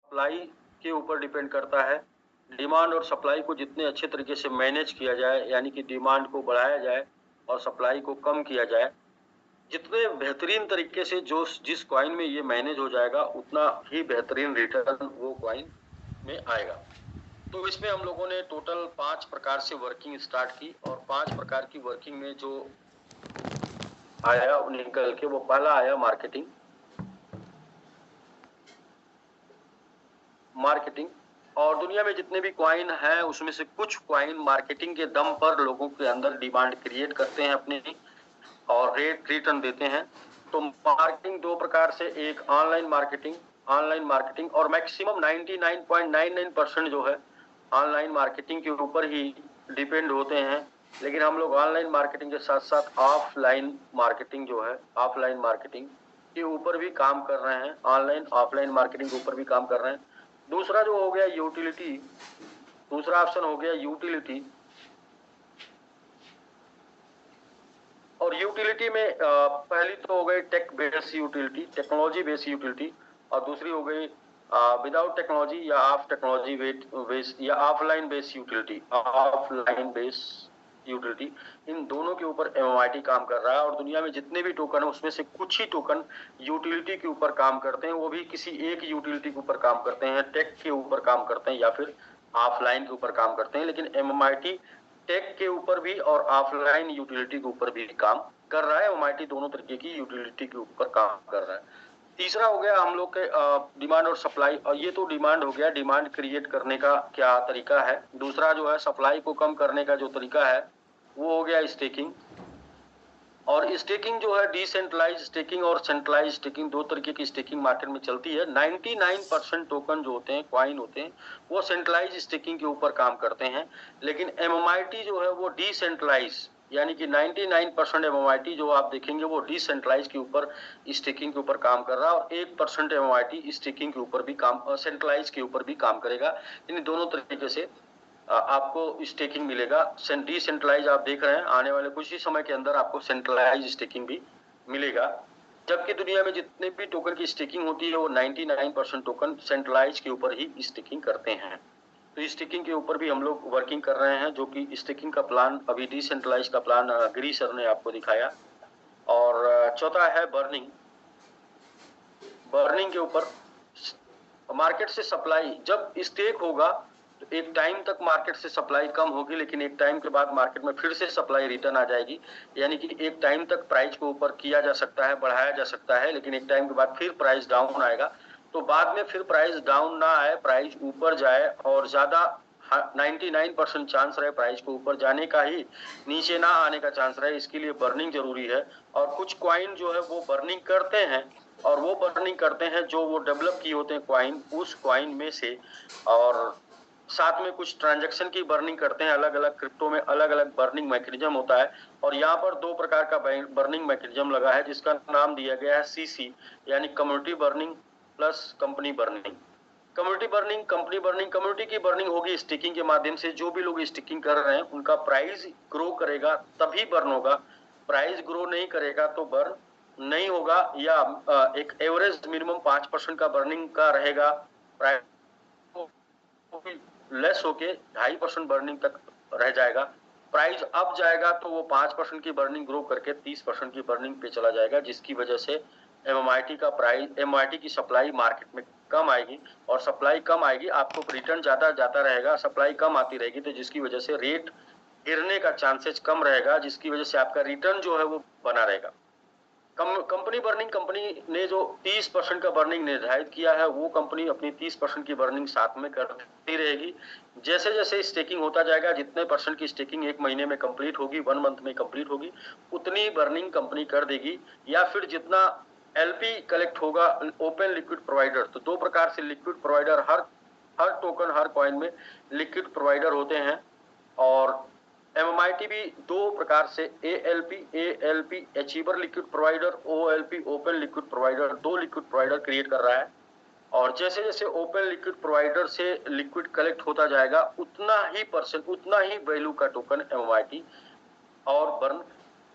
Supply के ऊपर depend करता है। डिमांड और सप्लाई को जितने अच्छे तरीके से मैनेज किया जाए, यानी कि डिमांड को बढ़ाया जाए और सप्लाई को कम किया जाए, जितने बेहतरीन तरीके से जो जिस कॉइन में ये मैनेज हो जाएगा, उतना ही बेहतरीन रिटर्न वो कॉइन में आएगा। तो इसमें हम लोगों ने टोटल 5 प्रकार से वर्किंग स्टार्ट की और 5 प्रकार की वर्किंग में जो आया निकल के, वो पहला आया मार्केटिंग। और दुनिया में जितने भी कॉइन हैं, उसमें से कुछ कॉइन मार्केटिंग के दम पर लोगों के अंदर डिमांड क्रिएट करते हैं अपने और रेट रिटर्न देते हैं। तो मार्केटिंग दो प्रकार से, एक ऑनलाइन मार्केटिंग और मैक्सिमम 99.99% जो है ऑनलाइन मार्केटिंग के ऊपर ही डिपेंड होते हैं। लेकिन हम लोग ऑनलाइन मार्केटिंग के साथ साथ ऑफलाइन मार्केटिंग के ऊपर भी काम कर रहे हैं, ऑनलाइन ऑफलाइन मार्केटिंग के ऊपर भी काम कर रहे हैं। दूसरा जो हो गया यूटिलिटी, दूसरा ऑप्शन हो गया यूटिलिटी। और यूटिलिटी में पहली तो हो गई tech based utility, technology based utility, और दूसरी हो गई विदाउट टेक्नोलॉजी या ऑफ टेक्नोलॉजी बेस्ड या ऑफलाइन बेस्ड यूटिलिटी। इन दोनों के ऊपर MMIT काम कर रहा है। और दुनिया में जितने भी टोकन है, उसमें से कुछ ही टोकन यूटिलिटी के ऊपर काम करते हैं, वो भी किसी एक यूटिलिटी के ऊपर काम करते हैं, टेक के ऊपर काम करते हैं या फिर ऑफलाइन के ऊपर काम करते हैं। लेकिन MMIT टेक के ऊपर भी और ऑफलाइन यूटिलिटी के ऊपर भी काम कर रहा है। MMIT दोनों तरीके की यूटिलिटी के ऊपर काम कर रहा है। तीसरा हो गया हम लोग के डिमांड और सप्लाई। और ये तो डिमांड हो गया, डिमांड क्रिएट करने का क्या तरीका है। दूसरा जो है सप्लाई को कम करने का जो तरीका है, वो हो गया स्टेकिंग। और स्टेकिंग जो है डिसेंट्रलाइज स्टेकिंग और सेंट्रलाइज स्टेकिंग, दो तरीके की स्टेकिंग मार्केट में चलती है। 99% टोकन जो होते हैं, कॉइन होते हैं, वो सेंट्रलाइज स्टेकिंग के ऊपर काम करते हैं। लेकिन MMIT जो है वो डिसेंट्रलाइज, यानी कि 99% MMIT जो आप देखेंगे वो डिसेंट्रलाइज के ऊपर स्टेकिंग के ऊपर काम कर रहा है, और 1% MMIT स्टेकिंग के ऊपर भी काम, सेंट्रलाइज के ऊपर भी काम करेगा। इन दोनों तरीके से आपको स्टेकिंग मिलेगा। डिसेंट्रलाइज आप देख रहे हैं, आने वाले कुछ ही समय के अंदर आपको सेंट्रलाइज स्टेकिंग भी मिलेगा। जबकि दुनिया में जितने भी टोकन की स्टेकिंग होती है, वो 99% टोकन सेंट्रलाइज के ऊपर ही स्टेकिंग करते हैं। तो स्टेकिंग के ऊपर भी हम लोग वर्किंग कर रहे हैं, जो कि स्टेकिंग का प्लान अभी डिसेंट्रलाइज का प्लान गिरी सर ने आपको दिखाया। और चौथा है बर्निंग। बर्निंग के ऊपर मार्केट से सप्लाई जब स्टेक होगा, तो एक टाइम तक मार्केट से सप्लाई कम होगी, लेकिन एक टाइम के बाद मार्केट में फिर से सप्लाई रिटर्न आ जाएगी। यानी कि एक टाइम तक प्राइस को ऊपर किया जा सकता है, बढ़ाया जा सकता है, लेकिन एक टाइम के बाद फिर प्राइस डाउन आएगा। तो बाद में फिर प्राइस डाउन ना आए, प्राइस ऊपर जाए, और ज्यादा 99% चांस रहे प्राइस को ऊपर जाने का ही, नीचे ना आने का चांस रहे, इसके लिए बर्निंग जरूरी है। और कुछ कॉइन जो है वो बर्निंग करते हैं, और वो बर्निंग करते हैं जो वो डेवलप किए होते हैं कॉइन, उस कॉइन में से। और साथ में कुछ ट्रांजैक्शन की बर्निंग करते हैं। अलग अलग क्रिप्टो में अलग अलग बर्निंग मैकेनिज्म होता है, और यहाँ पर दो प्रकार का बर्निंग मैकेनिज्म लगा है, जिसका नाम दिया गया है CC, यानी community burning plus company burning. Community burning, company burning. Community की बर्निंग होगी स्टिकिंग के माध्यम से, जो भी लोग स्टिकिंग कर रहे हैं उनका प्राइस ग्रो करेगा तभी बर्न होगा। प्राइस ग्रो नहीं करेगा तो बर्न नहीं होगा, या एक एवरेज मिनिमम 5% का बर्निंग का रहेगा। प्राइस लेस होके 2.5% बर्निंग तक रह जाएगा। प्राइस अप जाएगा तो वो 5% की बर्निंग ग्रो करके 30% की बर्निंग पे चला जाएगा, जिसकी वजह से MMIT की सप्लाई मार्केट में कम आएगी। और सप्लाई कम आएगी, आपको रिटर्न ज्यादा जाता रहेगा, सप्लाई कम आती रहेगी, तो जिसकी वजह से रेट गिरने का चांसेस कम रहेगा, जिसकी वजह से आपका रिटर्न जो है वो बना रहेगा। कंपनी बर्निंग, कंपनी ने जो 30% का बर्निंग निर्धारित किया है, वो कंपनी अपनी 30% की बर्निंग साथ में करती रहेगी। जैसे जैसे स्टेकिंग होता जाएगा, जितने परसेंट की स्टेकिंग एक महीने में कंप्लीट होगी, 1 मंथ में कंप्लीट होगी, उतनी बर्निंग कंपनी कर देगी। या फिर जितना LP कलेक्ट होगा, ओपन लिक्विड प्रोवाइडर। तो दो प्रकार से लिक्विड प्रोवाइडर, हर टोकन हर कॉइन में लिक्विड प्रोवाइडर होते हैं। और MMIT भी दो प्रकार से ALP achiever liquid provider, OLP open liquid provider, दो लिक्विड प्रोवाइडर क्रिएट कर रहा है। और जैसे जैसे ओपन लिक्विड प्रोवाइडर से लिक्विड कलेक्ट होता जाएगा, उतना ही परसेंट, उतना ही वैल्यू का टोकन MMIT और बर्न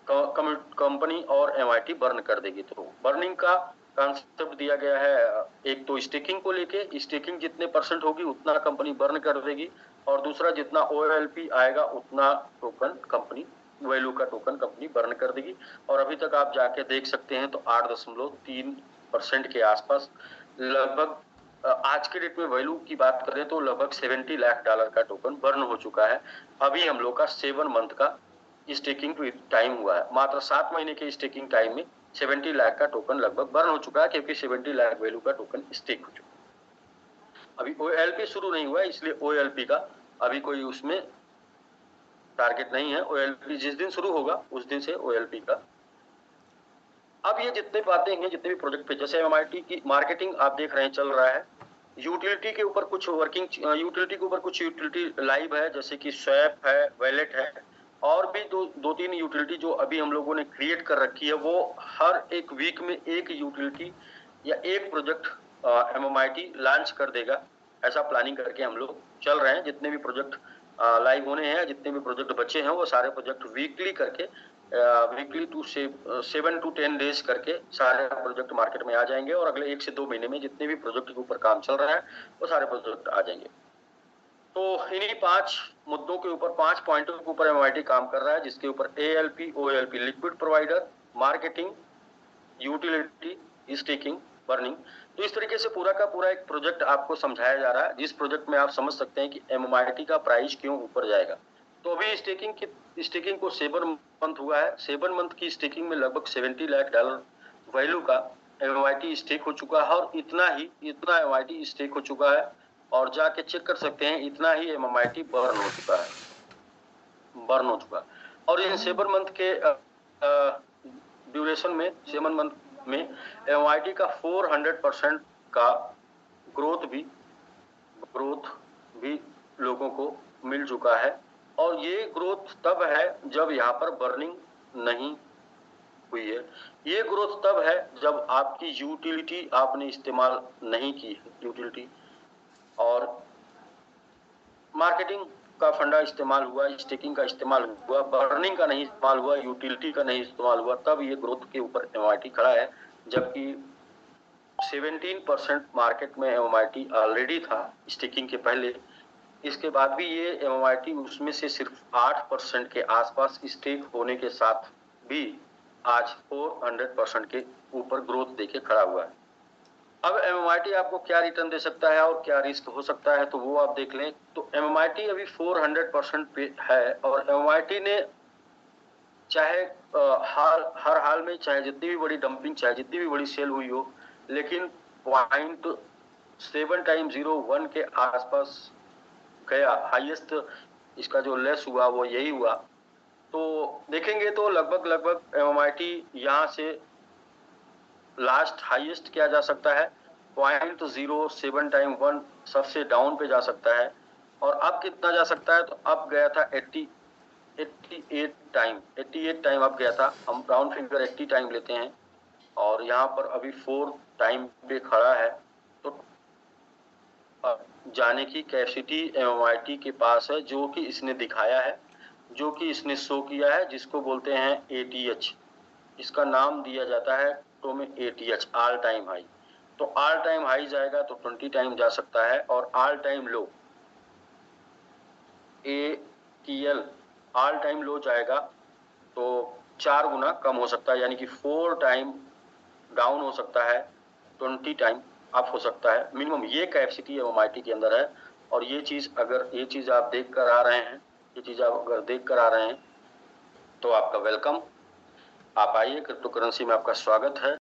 कंपनी और MIT बर्न कर देगी। तो बर्निंग का कॉन्सेप्ट दिया गया है। एक तो स्टेकिंग को लेके, स्टेकिंग जितने परसेंट होगी उतना कंपनी बर्न कर देगी, और दूसरा जितना OLP आएगा उतना टोकन कंपनी, वैल्यू का टोकन कंपनी बर्न कर देगी। और अभी तक आप जाके देख सकते हैं तो 8.3% के आसपास लगभग आज के डेट में वैल्यू की बात करें तो लगभग $70 लाख का टोकन बर्न हो चुका है। अभी हम लोग का 7 मंथ का स्टेकिंग टाइम हुआ है, मात्र 7 महीने के स्टेकिंग टाइम में 70 लाख का टोकन लगभग बर्न हो चुका है, क्योंकि 70 लाख वैल्यू का टोकन स्टेक हो चुका है। अभी OLP शुरू नहीं हुआ है, इसलिए OLP का अभी कोई उसमें टारगेट नहीं है। OLP जिस दिन शुरू होगा उस दिन से OLP का। अब ये जितने बातें हैं, जितने भी प्रोजेक्ट पे, जैसे MIT की मार्केटिंग आप देख रहे हैं चल रहा है, यूटिलिटी के ऊपर कुछ वर्किंग, यूटिलिटी के ऊपर कुछ यूटिलिटी लाइव है, जैसे कि स्वैप है, वैलेट है, और भी दो तीन यूटिलिटी जो अभी हम लोगों ने क्रिएट कर रखी है। वो हर एक वीक में एक यूटिलिटी या एक प्रोजेक्ट MIT लॉन्च कर देगा, ऐसा प्लानिंग करके हम लोग चल रहे हैं। जितने भी प्रोजेक्ट लाइव होने हैं, जितने भी प्रोजेक्ट बचे हैं, वो सारे प्रोजेक्ट वीकली करके, वीकली टू 7 to 10 डेज करके सारे प्रोजेक्ट मार्केट में आ जाएंगे, और अगले 1 से 2 महीने में जितने भी प्रोजेक्ट के ऊपर काम चल रहा है वो सारे प्रोजेक्ट आ जाएंगे। तो इन्हीं 5 मुद्दों के ऊपर, 5 पॉइंटों के ऊपर MIT काम कर रहा है, जिसके ऊपर ALP, OLP, liquid provider, marketing, utility, staking, burning. तो इस तरीके से पूरा का पूरा एक प्रोजेक्ट आपको समझाया जा रहा है, जिस प्रोजेक्ट में आप समझ सकते हैं कि MIT का प्राइस क्यों ऊपर जाएगा। तो अभी स्टेकिंग को 7 मंथ हुआ है। 7 मंथ की स्टेकिंग में लगभग $70 लाख वैल्यू का MIT स्टेक हो चुका है, और इतना MIT स्टेक हो चुका है, और जाके चेक कर सकते हैं इतना ही MIT बर्न हो चुका है। और इन 7 मंथ के ड्यूरेशन में, 7 मंथ में MIT का 400% का ग्रोथ भी लोगों को मिल चुका है। और ये ग्रोथ तब है जब यहाँ पर बर्निंग नहीं हुई है। ये ग्रोथ तब है जब आपकी यूटिलिटी आपने इस्तेमाल नहीं की है, यूटिलिटी और मार्केटिंग का फंडा इस्तेमाल हुआ, स्टेकिंग का इस्तेमाल हुआ, बर्निंग का नहीं इस्तेमाल हुआ, यूटिलिटी का नहीं इस्तेमाल हुआ, तब ये ग्रोथ के ऊपर MIT खड़ा है। जबकि 17% मार्केट में MIT ऑलरेडी था स्टेकिंग के पहले। इसके बाद भी ये MIT उसमें से सिर्फ 8% के आसपास स्टेक होने के साथ भी आज 400% के ऊपर ग्रोथ देके खड़ा हुआ है। अब MIT आपको क्या रिटर्न दे सकता है और क्या रिस्क हो सकता है, तो वो आप देख लें। तो MIT अभी 400% पे है, और MIT ने चाहे हर हाल में, चाहे जितनी भी बड़ी डंपिंग, चाहे जितनी भी बड़ी सेल हुई हो, लेकिन 0.7x01 के आसपास गया। हाईएस्ट इसका जो लेस हुआ वो यही हुआ। तो देखेंगे तो लगभग MIT यहाँ से लास्ट हाईएस्ट किया जा सकता है 0.07x1 सबसे डाउन पे जा सकता है। और अब कितना जा सकता है, तो अब गया था 88 टाइम अब गया था। हम राउंड फिगर 80 टाइम लेते हैं, और यहाँ पर अभी 4 टाइम पे खड़ा है। तो जाने की कैपेसिटी MIT के पास है, जो कि इसने दिखाया है, जो कि इसने शो किया है, जिसको बोलते हैं ATH। इसका नाम दिया जाता है तो में ATH, ऑल टाइम हाई। तो ऑल टाइम हाई जाएगा तो 20 टाइम जा सकता है, और ऑल टाइम लो ATL, ऑल टाइम लो जाएगा तो 4 गुना कम हो सकता है, यानी कि 4 टाइम डाउन हो सकता है, 20 टाइम अप हो सकता है मिनिमम। ये कैपेसिटी MIT के अंदर है। और ये चीज आप देख कर आ रहे हैं, तो आपका वेलकम। आप आइए, क्रिप्टो करेंसी में आपका स्वागत है।